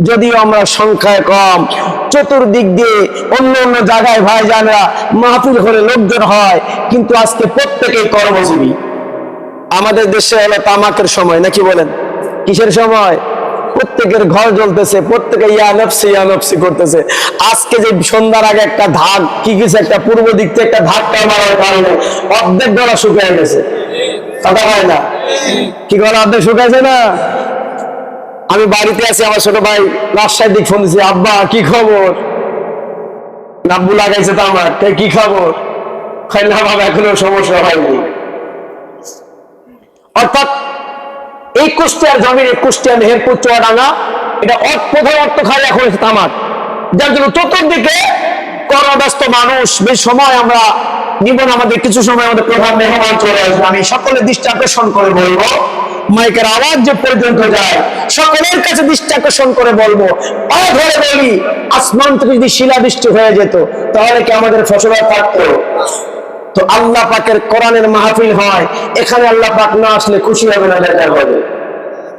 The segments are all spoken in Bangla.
যদিও আমরা সংখ্যায় কম, চতুর্দিক দিয়ে অন্য অন্য জায়গায় ভাইজানরা মাহফিল করে লোকজন হয়, কিন্তু আজকে প্রত্যেকেই কর্মজীবী। আমাদের দেশে হলো তামাকের সময়, নাকি বলেন? কিসের সময়? প্রত্যেকের ঘর জ্বলতেছে, প্রত্যেকে ইয়ানফসি করতেছে। আজকে যে সন্ধ্যার আগে একটা ধাক কি কিছু একটা পূর্ব দিক থেকে একটা ধাক্কা মারার কারণে অর্ধেক গলা শুকিয়ে গেছে। কথা হয় না? কি গলা অর্ধেক শুকাইছে না? আমি বাড়িতে আছি, আমার ছোট ভাই রাজশাহীর দিক ফোন দিচ্ছি, আব্বা কি খবর? নাব্বু লাগাইছে তো আমার, কি খবর? না বাবা, এখনো সমস্যা হয়নি। অর্থাৎ এই কুষ্টিয়ার জমিনে, কুষ্টিয়া মেহেরপুর চুয়াডাঙ্গা, এটা প্রথম অর্থ খালি এখন তামাক, যার জন্য চতুর্দিকে কর্মব্যস্ত মানুষ। বেশ সময় আমরা নিব না, আমাদের কিছু সময় আমাদের প্রধান মেহমান চলে আসবে। আমি সকলের দৃষ্টি আকর্ষণ করে বলবো, মাইকের আওয়াজ যে পর্যন্ত যায় সকলের কাছে দৃষ্টি আকর্ষণ করে বলবো, পা ধরে বলি, আসমান থেকে যদি শিলাবৃষ্টি হয়ে যেত তাহলে কি আমাদের ফসল থাকতো? তো আল্লাহ পাকের কোরআনের মাহফিল হয়, এখানে আল্লাহ পাক না আসলে খুশি হবে না, বেজার হবে।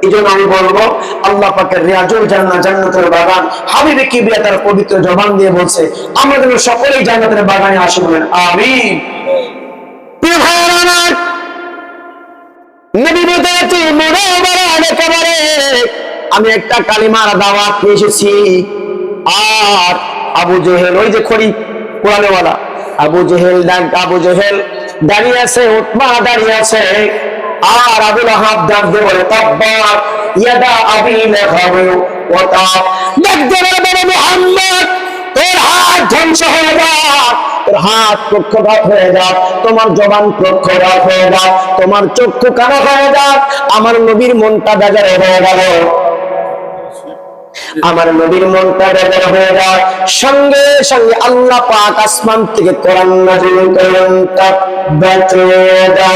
এই জন্য আমি বলবো, আল্লাহ পাকের রিয়াজুল জান্নাত, জান্নাতের বাগান, হাবিবে কিবরিয়া তার পবিত্র জবান দিয়ে বলছে, আমাদের সকলেই জান্নাতের বাগানে আসি বলেন আমিন। প্রিয় ভাইরা আমার, নবী বলতে মুনাওয়ারার একেবারে আমি একটা কালিমার দাওয়াত নিয়ে এসেছি। আর আবু জেহেল, ওই যে খড়ি কোরআনেওয়ালা আবু জেহেল দাঁড়িয়ে আছে, উতবা দাঁড়িয়ে আছে, আর আবু লাহাব ডাক দিয়ে বলে, তাব্বাত ইয়াদা আবি লাহাব ওয়া তাব। ডাক দিয়ে বলে, মুহাম্মদ তোর হাত ধ্বংস হয়ে যাক, তোর হাত পক্ষপাত হয়ে যাক, তোমার জবান পক্ষপাত হয়ে যাক, তোমার চক্ষু কানা হয়ে যাক। আমার নবীর মনটা বেজার হয়ে গেল, আমার নবীর মনটা বেজার হয়ে যায়। সঙ্গে সঙ্গে আল্লাহ পাক আসমান থেকে কোরআন নাযিল করলেন, তাব্বাত ইয়াদা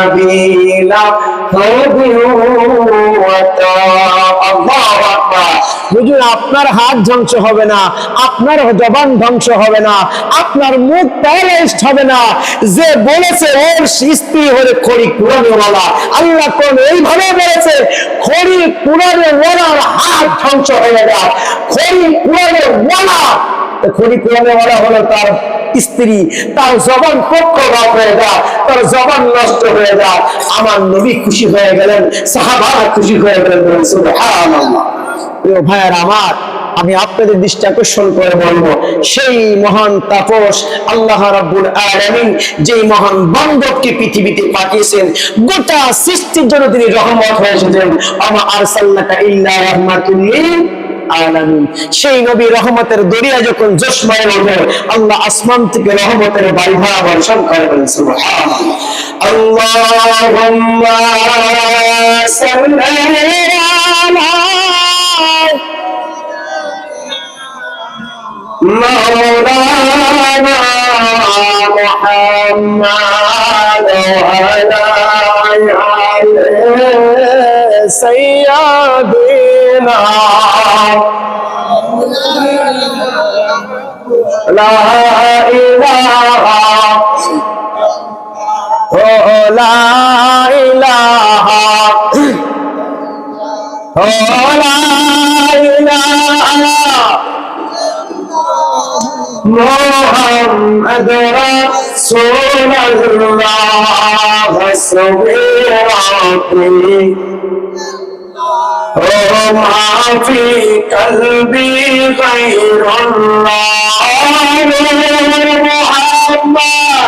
আবি লাহাব ওয়া তাব। আল্লাহু আকবার। হুজুর, আপনার হাত ধ্বংস হবে না, আপনার জবান ধ্বংস হবে না, আপনার মুখ প্যারালাইজড হবে না। যে বলেছে ওর স্ত্রী হলে খড়ি কুড়ানেওয়ালা, আল্লাহ কোন এইভাবে বলেছে, খড়ি কুড়ানেওয়ালার হাত ধ্বংস হয়ে যায়। খড়ি কুড়ানেওয়ালা, খড়ি কুড়ানেওয়ালা হলো তার স্ত্রী, তার জবান পক্ষপাত হয়ে যায়, তার জবান নষ্ট হয়ে যায়। আমার নবী খুশি হয়ে গেলেন, সাহাবারা খুশি হয়ে গেলেন, সুবহানাল্লাহ। প্রিয় ভাইয়ের আমার, আমি আপনাদের দৃষ্টি আকর্ষণ করে বলবো, সেই মহান তাপস আল্লাহ রাব্বুল আলামিন যেই মহান বান্ধবকে পৃথিবীতে পাঠিয়েছেন, গোটা সৃষ্টির জন্য তিনি রহমত হয়ে এসেছেন, আমা আরসালনাকা ইল্লা রাহমাতুল লিল আলামিন। সেই নবী রহমতের দরিয়া যখন জোশমায় ওঠে, আল্লাহ আসমান থেকে রহমতের বারিধা বর্ষণ করেন, সুবহানাল্লাহ। আল্লাহুম্মা সাল্লি আলা مولانا محمد وعلى آله سيدنا لا إله لا إله لا إله محمد رسول الله صبيرتي وما في قلبي غير الله محمد لا إله إلا الله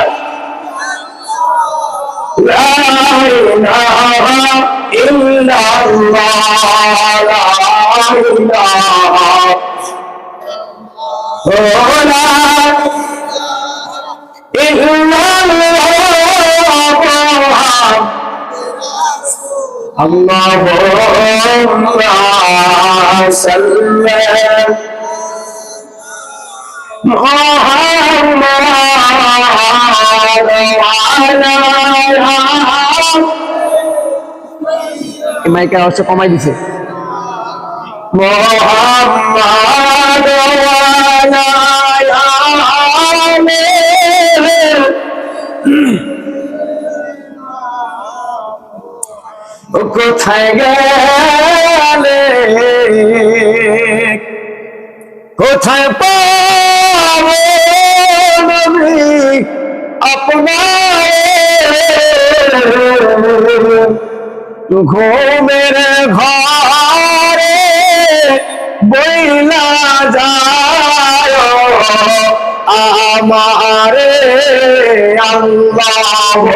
لا إله ولا إلا الله اللهم صل محمد وعلى মাইকের আওয়াজটা কমাই দিছে محمد وعلى কোথায় গেলে কোথায় পাবো নবী আপনার ঘুমের ঘরে বইলা যায় আমারে আল্লাহুম্মা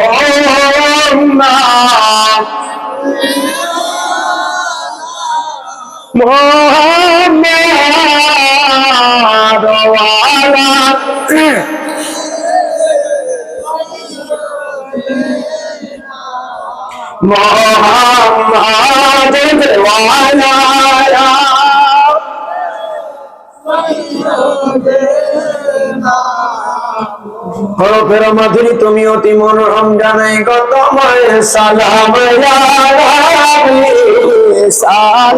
মুহাম্মাদ ওয়ালা মুহাম্মাদ ওয়ালা হরফের মাধুরী তুমি অতি মনোরম জানাই গো তোমায় সালাম ইয়া রাব্বি সালাম।